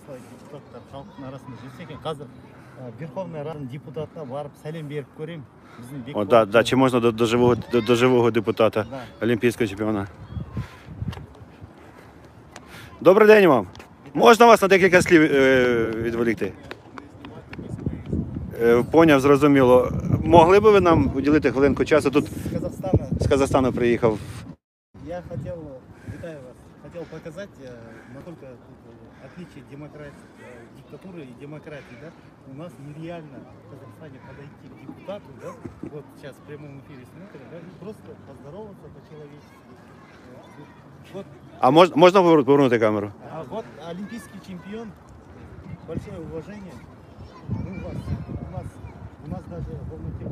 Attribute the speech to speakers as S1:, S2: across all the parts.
S1: осылай депутаттар халықтың арасында жүрсе екен. Қазір Верховная Раданың депутатына барып сәлем беріп көрейін.
S2: Да, чи можна до живого депутата, олімпійського чемпіона. Добрий день вам. Можна вас на декілька слів відволікти? Поняв, зрозуміло. Могли б ви нам уділити хвилинку часу? Тут з Казахстану приїхав.
S1: Я хотел, витаю вас, хотел показать, насколько отличие диктатуры и демократии, да? У нас нереально в Казахстане подойти к депутату, да? Вот сейчас в прямом эфире смотрим, да? И просто поздороваться по-человечески. Вот.
S2: А можна повернути камеру?
S1: А вот олимпийский чемпион, большое уважение. Ну, у нас даже в Алмате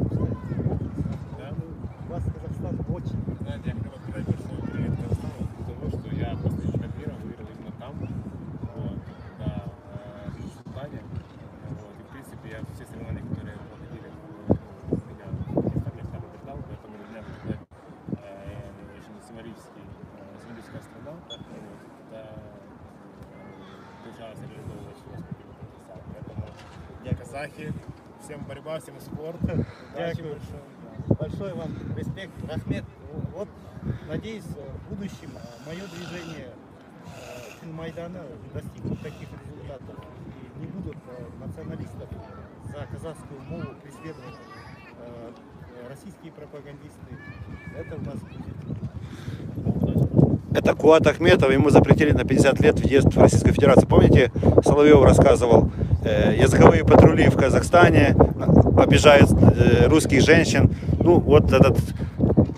S1: у вас Казахстан очень.
S3: Знаете, я хотел сказать большой привет Казахстану, потому что я после чемпионата мира выиграл именно там, вот, на Нур-Султане. Вот, и в принципе я все соревнования, которые проходили у меня в Казахстане, я там побеждал, поэтому для меня это очень символическая страна. Вот, это держава реализовывала всю аспекты потенциала. Поэтому я казахи, всем борьба, всем спорт.
S1: Дякую. Большой вам респект, Рахмет. Вот, надеюсь, в будущем мое движение Майдана достигнет таких результатов. И не будут националистов за казахскую мову преследовать российские пропагандисты. Это у нас будет.
S2: Это Куат Ахметов, ему запретили на 50 лет въезд в Российскую Федерацию. Помните, Соловьев рассказывал, языковые патрули в Казахстане обижают русских женщин. Ну, вот этот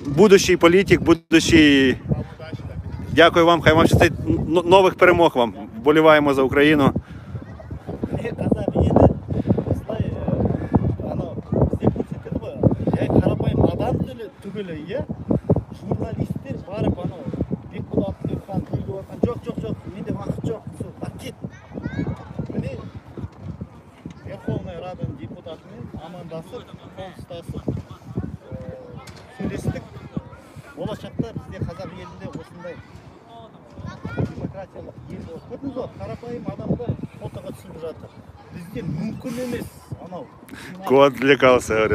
S2: будущий политик, будущий... Дякую вам, хай вам щастить, нових перемог вам. Вболіваємо за Україну.
S1: Журналисттер барып анау Бекболат Бекхан күліп отқан жоқ менде уақыт жоқ кет міне Верховная Раданың депутатымен амандасып қол ұстасып сөйлестік. Болашақта бізде қазақ елінде осындай демократиялық ел болып көрдіңіз ғой, қарапайым адамдар фотоға түсіп жатыр. Бізде мүмкін емес анау.
S2: Кот отвлекался, говорят.